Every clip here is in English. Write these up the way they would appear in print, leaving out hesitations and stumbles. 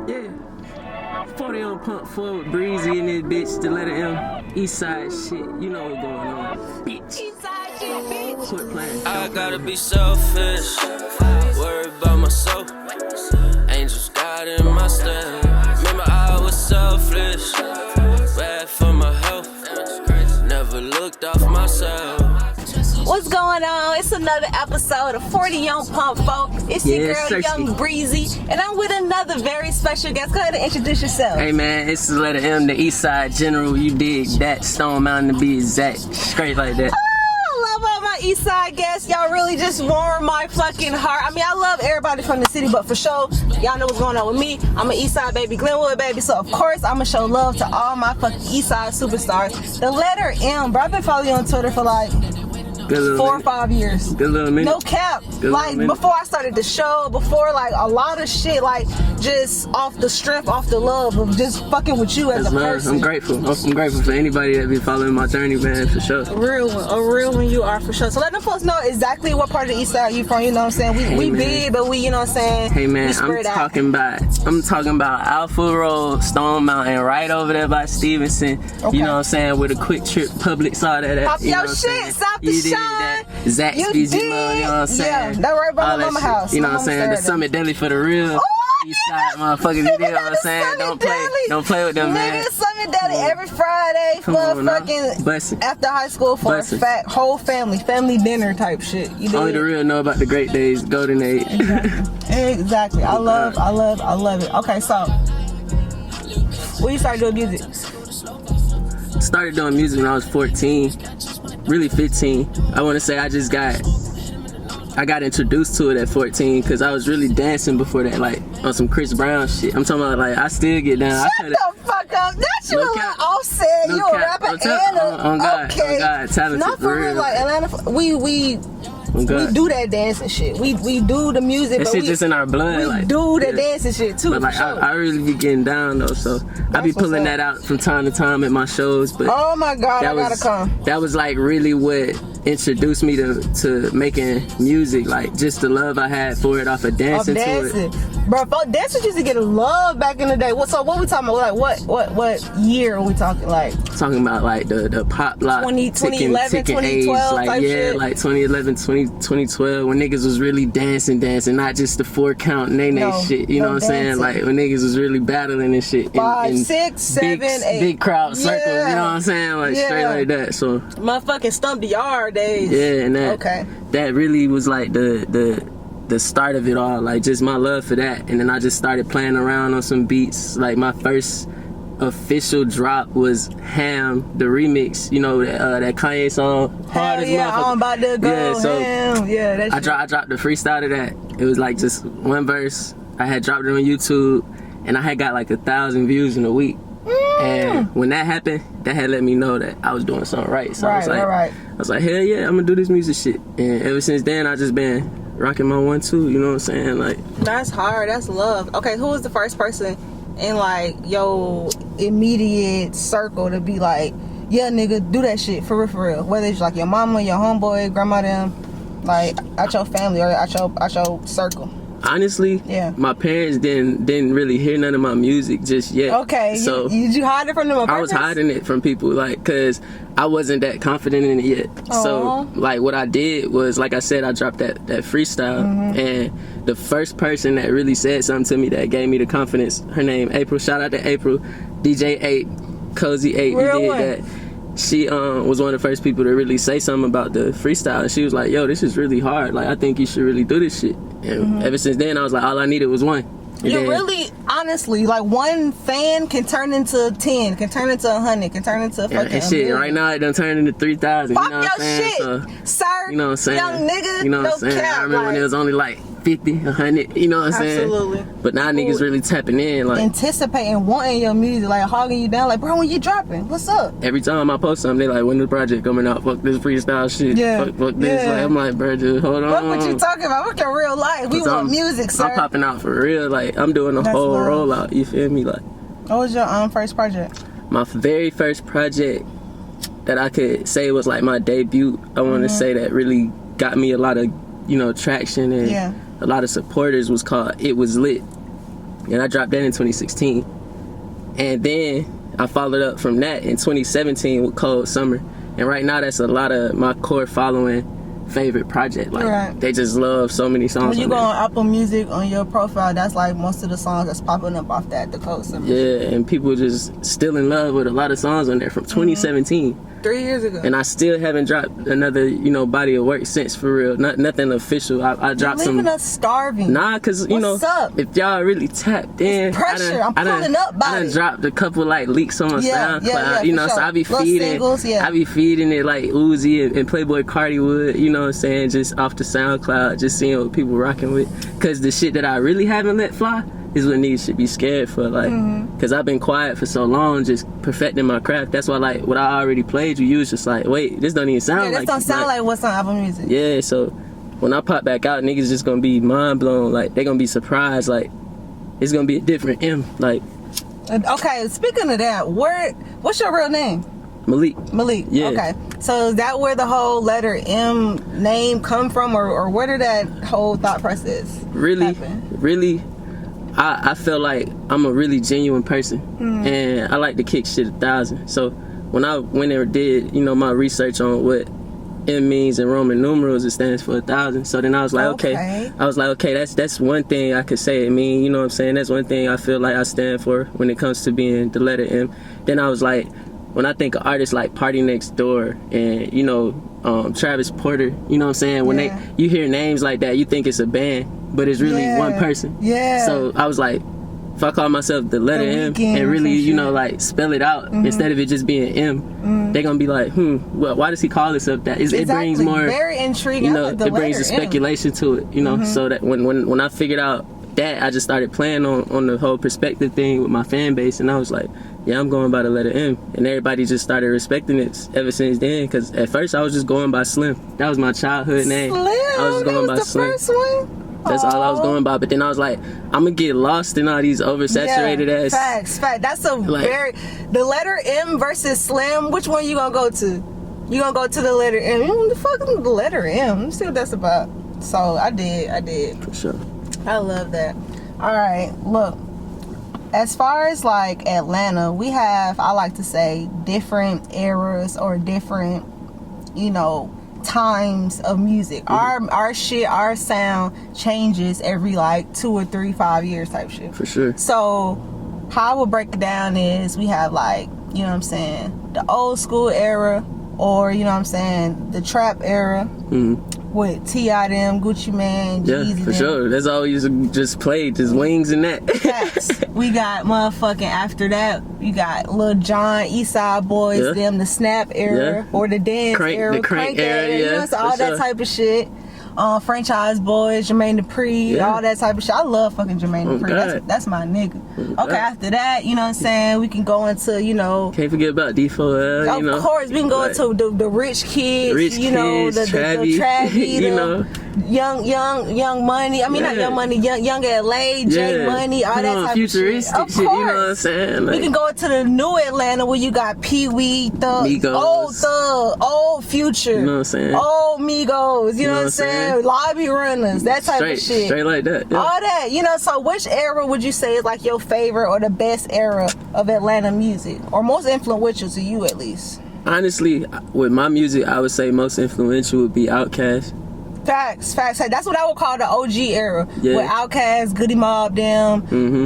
Yeah. 40 on pump forward, Breezy in this bitch, TheLetterM, East Side shit. You know what's going on, bitch. East Side shit, bitch. Quit playing. I gotta be selfish, worry about myself. Angels got in my step. Remember I was selfish, bad for my health. Never looked off myself. What's going on? It's another episode of 40 Young Pump Folk. It's your girl, Young Breezy, and I'm with another very special guest. Go ahead and introduce yourself. Hey man, it's TheLetterM, the East Side General. You dig that? Stone Mountain to be exact. Straight like that. I love all my East Side guests. Y'all really just warm my fucking heart. I mean, I love everybody from the city, but for sure, y'all know what's going on with me. I'm an East Side baby, Glenwood baby, so of course I'm gonna show love to all my fucking East Side superstars. TheLetterM, bro. I've been following you on Twitter for like 4 or 5 years. Good little minute. No cap. Good like before I started the show, before like a lot of shit, like just off the strength, off the love of just fucking with you as a person. I'm grateful. I'm grateful for anybody that be following my journey, man, for sure. A real one you are, for sure. So let them folks know exactly what part of the East Side you from. You know what I'm saying? We big, but we, you know what I'm saying? Hey man, I'm talking about Alpha Road, Stone Mountain, right over there by Stevenson. Okay. You know what I'm saying? With a quick trip, Publix, all that. Pop your shit, South the Shine. Zaxby's, you know what I'm saying? Yeah, that right by my mama house. You know what I'm saying? The Summit Deli for the real East Side motherfuckers. You know what I'm saying? Don't play with them, man. Nigga, Summit Deli every Friday for fucking after high school for a whole family dinner type shit. Only the real know about the great days, golden age. Exactly. I love it. Okay, so when you started doing music? Started doing music when I was 14. Really 15. I want to say I got introduced to it at 14 because I was really dancing before that, like on some Chris Brown shit. I'm talking about like I still get down. Shut the fuck up. That's you a little Offset. You a rapper and on God, talented. Not for real. Like Atlanta, we do that dancing shit. We do the music. That shit just in our blood. We like, do the dancing shit too. But like I really be getting down though, so I be pulling that out from time to time at my shows. But oh my God, I gotta come. That was like really what introduced me to making music. Like just the love I had for it off of dancing to it. Bro, dancers used to get love back in the day. So what we talking about? Like what year are we talking? Like talking about like the pop lock 2011, 2012 age, like type shit. Like 2011, 2012 when niggas was really dancing, not just the 4 count nay shit. You know what I'm saying? Like when niggas was really battling and shit. 5, 6, 7, 8. Big crowd circles. You know what I'm saying? Like straight like that. So motherfucking Stump the Yard days. Yeah, and that really was like the start of it all, like just my love for that. And then I just started playing around on some beats. Like my first official drop was Ham, the remix, you know, that Kanye song, Hard as Motherfucker. I'm about to go ham. Yeah, that's I dropped the freestyle to that. It was like just one verse. I had dropped it on YouTube and I had got like 1,000 views in a week. And when that happened, that had let me know that I was doing something right. So I was like, hell yeah, I'm gonna do this music shit. And ever since then, I just been rocking my 1-2. You know what I'm saying? Like that's hard. That's love. Okay, who was the first person in like your immediate circle to be like, yeah, nigga, do that shit for real? Whether it's like your mama, your homeboy, grandma, them, like at your family or at your circle. Honestly, my parents didn't really hear none of my music just yet. Okay, so did you hide it from them on purpose? I was hiding it from people, like, cause I wasn't that confident in it yet. Aww. So, like, what I did was, like I said, I dropped that freestyle, and the first person that really said something to me that gave me the confidence, her name April. Shout out to April, DJ 8, Cozy 8. Real did one. That. She was one of the first people to really say something about the freestyle, and she was like, yo, this is really hard, like I think you should really do this shit. And ever since then I was like, all I needed was one. You really, honestly, like one fan can turn into 10, can turn into 100, can turn into fucking and shit, right now it done turned into 3,000. Fuck you know what I'm saying? Shit, so, sir. You know what I'm saying? Young nigga, you know what I'm saying? Cap, I remember when it was only like 50, 100, you know what I'm saying? Absolutely. But now niggas really tapping in, like anticipating, wanting your music, like hogging you down, like, bro, when you dropping, what's up? Every time I post something, they like, when the project coming out? Fuck this freestyle shit. Yeah. Fuck this. Like, I'm like, bro, just hold on. Fuck what you talking about? Fuck your real life. We want music, sir. I'm popping out for real. Like, I'm doing the whole rollout. You feel me? Like, what was your first project? My very first project that I could say was like my debut. I want to say that really got me a lot of, traction and a lot of supporters was called It Was Lit. and I dropped that in 2016. And then I followed up from that in 2017 with Cold Summer. And right now, that's a lot of my core following favorite project. Like, they just love so many songs. When you go on Apple Music on your profile, that's like most of the songs that's popping up off that, the Cold Summer. Yeah, and people just still in love with a lot of songs on there from 2017. 3 years ago. And I still haven't dropped another, body of work since, for real. Nothing official. I dropped some. Leaving us starving. Nah, cause What's up? if y'all really tapped in, it's pressure. I'm pulling up by I done dropped a couple like leaks on SoundCloud. Yeah, so I be feeding, I be feeding it like Uzi and Playboy Cardi would. You know what I'm saying? Just off the SoundCloud, just seeing what people rocking with. Cause the shit that I really haven't let fly is what niggas should be scared for, like, cause I've been quiet for so long, just perfecting my craft. That's why, like, what I already played, you was just like, wait, this don't even sound like. This don't sound like what's on Apple Music. Yeah, so when I pop back out, niggas just gonna be mind blown. Like, they gonna be surprised. Like, it's gonna be a different M. Like, okay, speaking of that, what's your real name? Malik. Yeah. Okay. So is that where the whole letter M name come from, or where did that whole thought process happen? Really. I feel like I'm a really genuine person, and I like to kick shit 1,000. So when I went and did, my research on what M means in Roman numerals, it stands for 1,000. So then I was like, okay. That's one thing I could say it mean. You know what I'm saying? That's one thing I feel like I stand for when it comes to being the letter M. Then I was like, when I think of artists like Party Next Door and Travis Porter, you know what I'm saying? When you hear names like that, you think it's a band. But it's really one person. Yeah. So I was like, if I call myself the letter M and really, like spell it out instead of it just being M, they're gonna be like, well, why does he call himself that? It brings more, very intriguing. It brings a speculation to it, so that when I figured out that, I just started playing on the whole perspective thing with my fan base, and I was like, yeah, I'm going by the letter M, and everybody just started respecting it ever since then. Because at first I was just going by Slim. That was my childhood name. Slim. I was just going by Slim. First one? That's all I was going by. But then I was like, I'm gonna get lost in all these oversaturated ass. Facts. That's a the letter M versus Slim. Which one you gonna go to? You gonna go to the letter M? What the fuck is the letter M? Let me see what that's about. So I did. For sure. I love that. All right, look. As far as like Atlanta, we have, I like to say, different eras or different, times of music. Our sound changes every like 2 or 3, 5 years type shit. For sure. So how I would break it down is we have like, the old school era, or the trap era with T.I. them, Gucci Man, Jeezy. Yeah, for sure. That's all you just played, just wings and that. Facts. We got motherfucking, after that, you got Lil Jon, Eastside Boys, them, the Snap era, or the dance era, the crank era, so all that type of shit. Franchise Boys, Jermaine Dupri, all that type of shit. I love fucking Jermaine Dupri. That's my nigga. Okay, after that, you know what I'm saying, we can go into, Can't forget about D4L, Of course, we can go into the rich kids, the Travie, Young Money. I mean, not Young Money, Young LA, J Money, all that type of shit. Of course. You know what I'm saying? We can go into the new Atlanta where you got Pee Wee, Thug, old Thug, old Future, you know what I'm saying? Old Migos, you know what I'm saying? Lobby Runners, that type of shit. Straight like that. Yeah. All that, so which era would you say is like your favorite or the best era of Atlanta music? Or most influential to you, at least? Honestly, with my music, I would say most influential would be Outkast. Facts. That's what I would call the OG era. Yeah. With Outkast, Goody Mob, them,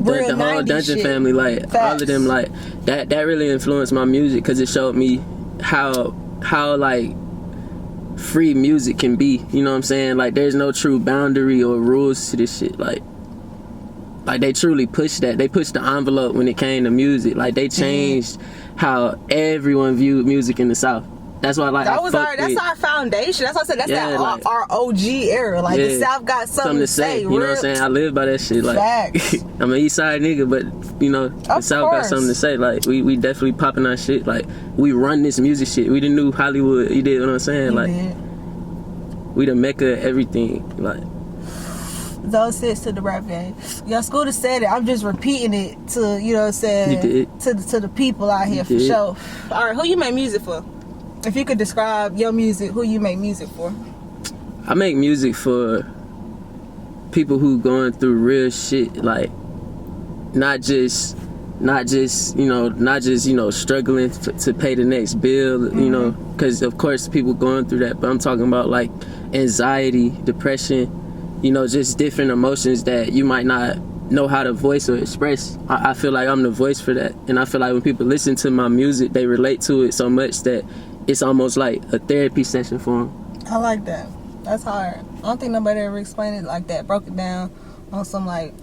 real the whole Dungeon shit. Family, like all of them, like that really influenced my music because it showed me how like free music can be. You know what I'm saying? Like there's no true boundary or rules to this shit. Like they truly pushed that. They pushed the envelope when it came to music. Like they changed how everyone viewed music in the South. That's why, like, that's our foundation. That's why I said our OG era. Like the South got something to say. You know what I'm saying? I live by that shit. Like, facts. I'm an East Side nigga, but the South got something to say. Like we definitely popping our shit. Like we run this music shit. We the new Hollywood. You did what I'm saying? We the mecca of everything. Like. Those sits to the rap game. Your Scooter said it. I'm just repeating it to what I'm saying. You did. To the people out here for sure. All right, who you make music for? If you could describe your music, who you make music for? I make music for people who going through real shit, like not just struggling to pay the next bill, you know, because of course people going through that, but I'm talking about like anxiety, depression, you know, just different emotions that you might not know how to voice or express. I feel like I'm the voice for that, and I feel like when people listen to my music, they relate to it so much that it's almost like a therapy session for them. I like that. That's hard. I don't think nobody ever explained it like that, broke it down on some like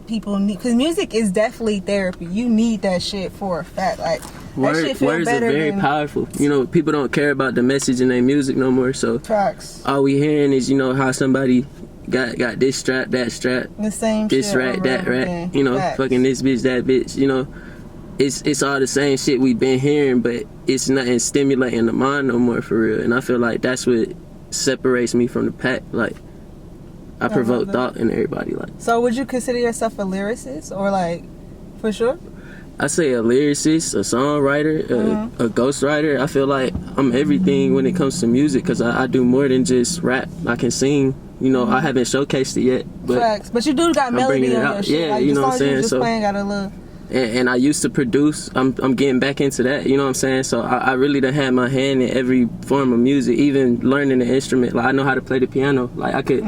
people need, because music is definitely therapy. You need that shit for a fact. Like that shit feel words better are very powerful. You know, people don't care about the message in their music no more. So tracks. All we hearing is, you know, how somebody got this strap, that strap, The same this shit rack, that over rack. again. You know, Facts. fucking this bitch, that bitch. You know, it's all the same shit we've been hearing, but it's nothing stimulating the mind no more for real. And I feel like that's what separates me from the pack. Like, I provoke thought in everybody. Like, so would you consider yourself a lyricist, or like, for sure? I say a lyricist, a songwriter, a ghostwriter. I feel like I'm everything when it comes to music, because I do more than just rap. I can sing. You know, I haven't showcased it yet, but Facts. But you do got melody on your shit. Yeah, like, you know the what I'm songs you saying. just So, playing got a little. and I used to produce. I'm getting back into that. You know what I'm saying. So I really done had my hand in every form of music, even learning the instrument. Like, I know how to play the piano. Like, I could.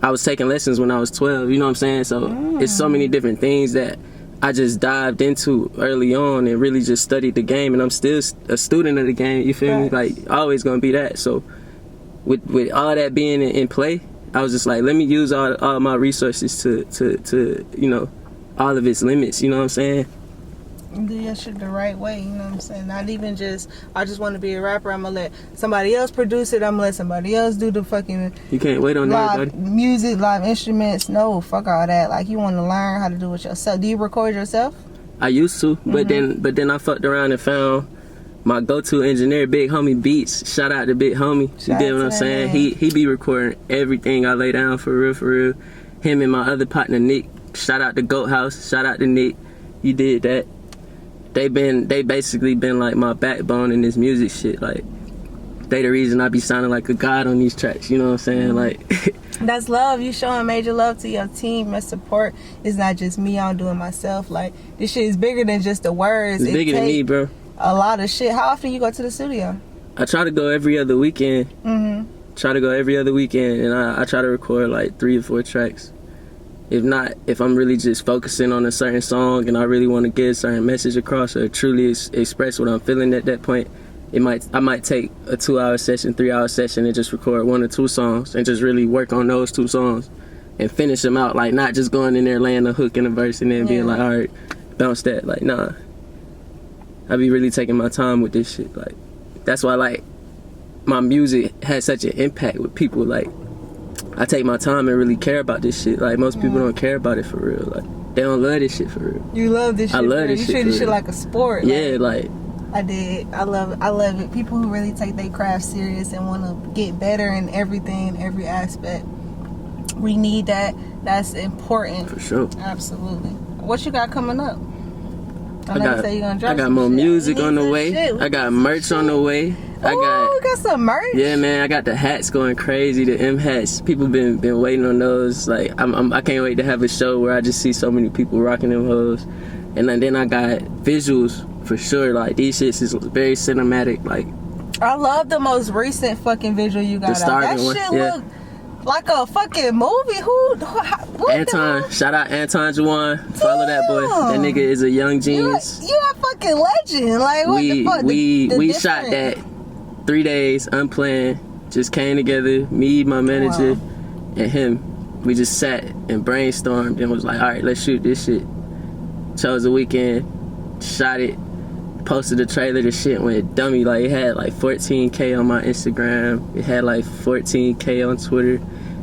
I was taking lessons when I was 12. You know what I'm saying. So it's so many different things that I just dived into early on and really just studied the game. And I'm still a student of the game. You feel me? Like, always gonna be that. So with all that being in play, I was just like, let me use all my resources to you know, all of its limits, you know what I'm saying? Do your shit the right way, you know what I'm saying? Not even just, I just want to be a rapper, I'm gonna let somebody else produce it, I'm gonna let somebody else do the fucking You can't wait on live everybody. music, live instruments. No, fuck all that. Like, you want to learn how to do it yourself. Do you record yourself? I used to, but then I fucked around and found my go-to engineer, Big Homie Beats. Shout out to Big Homie. You Shout get out what to I'm that saying? man. He be recording everything I lay down for real. Him and my other partner Nick. Shout out to Goat House. Shout out to Nick. You did that. They basically been like my backbone in this music shit. Like, they the reason I be sounding like a god on these tracks. You know what I'm saying? Like, That's love. You showing major love to your team. Your support is not just me. I'm doing myself. Like, this shit is bigger than just the words. it's bigger than me, bro. A lot of shit. How often you go to the studio? I try to go every other weekend. Try to go every other weekend, and I try to record like 3 or 4 tracks. If not, if I'm really just focusing on a certain song and I really want to get a certain message across or truly express what I'm feeling at that point, I might take a 2-hour session, 3-hour session, and just record 1 or 2 songs and just really work on those 2 songs and finish them out. Like, not just going in there laying a hook in a verse and then being like, all right, bounce that. Like, nah. I be really taking my time with this shit. Like, that's why, like, my music has such an impact with people. Like, I take my time and really care about this shit. Like, most people don't care about it for real. Like, they don't love this shit for real. You love this shit. I love this you shit. treat this for shit real. like a sport. Yeah, like, I did. I love it. People who really take their craft serious and want to get better in everything, in every aspect. We need that. That's important. for sure. Absolutely. What you got coming up? I know you say you gonna drop got some more shit. music We on need the some way. shit. We I need got some merch shit. on the way. Ooh, we got some merch. Yeah, man, I got the hats going crazy. The M hats. People been waiting on those. Like, I can't wait to have a show where I just see so many people rocking them hoes. And then I got visuals for sure. Like, these shits is very cinematic. Like, I love the most recent fucking visual you got The out. That starting one, shit yeah. look like a fucking movie. What Anton, shout out Anton Juwan. Follow that boy. That Damn. nigga is a young genius. You a fucking legend. Like, what the fuck? We shot that 3 days unplanned. Just came together, me, my manager, and him. We just sat and brainstormed and was like, all right, let's shoot this shit. Chose a weekend, shot it, posted the trailer. The shit went dummy. Like, it had like 14K on my Instagram. It had like 14K on Twitter.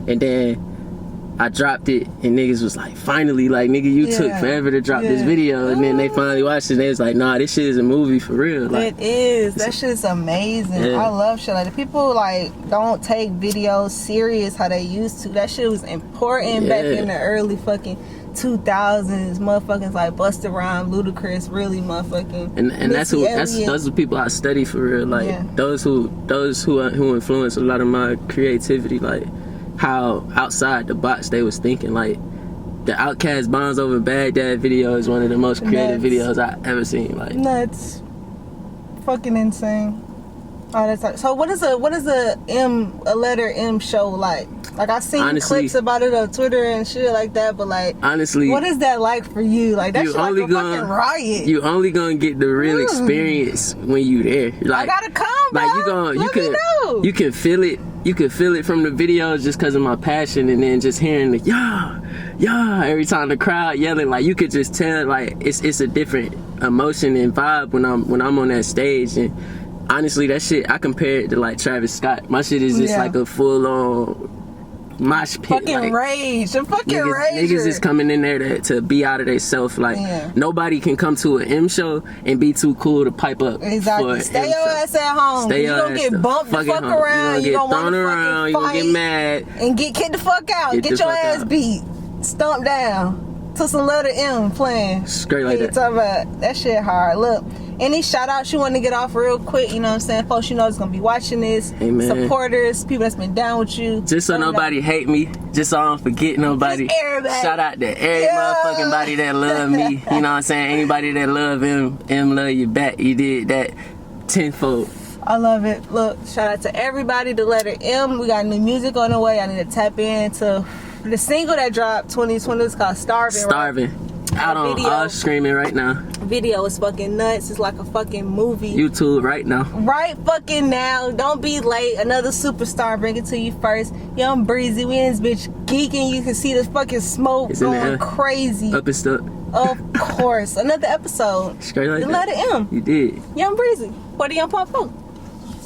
And then I dropped it and niggas was like, finally, like, nigga, you took forever to drop this video. And then they finally watched it and they was like, nah, this shit is a movie for real. Like, It is. That shit's amazing. Yeah. I love shit like that. People like don't take videos serious how they used to. That shit was important back Yeah. in the early fucking 2000s. Motherfuckers like Busta Rhymes, Ludacris, really motherfucking. and that's Missy who Elliott. those are people I study for real. Like, Yeah. those who influence a lot of my creativity. Like, how outside the box they was thinking. Like, The Outkast Bonds Over Baghdad video is one of the most creative Nuts. videos I ever seen. Like, Nuts. Fucking insane. Oh, that's like, so what is a letter M show like? Like, I've seen Honestly, clips about it on Twitter and shit like that, but like, honestly, what is that like for you? Like, that's like a fucking riot. You only gonna get the real experience when you there. Like, I gotta come, bro. like you can feel it. You can feel it from the videos just because of my passion, and then just hearing the yeah every time the crowd yelling. Like, you could just tell, like, it's a different emotion and vibe when I'm on that stage. And honestly, that shit, I compare it to like Travis Scott. My shit is just like a full on mosh pit. Fucking like, rage. A fucking rage. Niggas is coming in there to be out of their self. Like, nobody can come to an M show and be too cool to pipe up. Exactly. Stay your ass at home. Stay your gonna get bumped the fuck around. You gonna get thrown around. You gonna get mad. And get kicked the fuck out. Get your ass beat. Stomp down. To some letter M playing. Straight like that. Talking about that shit hard. Look. Any shout outs you want to get off real quick, you know what I'm saying? Folks you know is gonna be watching this. Amen. Supporters, people that's been down with you. Just so nobody hate me, just so I don't forget nobody. Shout out to every motherfucking body that love me. You know what I'm saying? Anybody that love him love you back. You did that tenfold. I love it. Look, shout out to everybody. The letter M. We got new music on the way. I need to tap into the single that dropped 2020. It's called Starving. Starving. Right? Out on all streaming right now. Video is fucking nuts. It's like a fucking movie. YouTube right now. Right fucking now. Don't be late. Another superstar bring it to you first. Young Breezy. We in this bitch geeking. You can see the fucking smoke going crazy. Up and stuck. Of course. Another episode. Straight like the that. letter M. You did. Young Breezy. 40 Young Pop.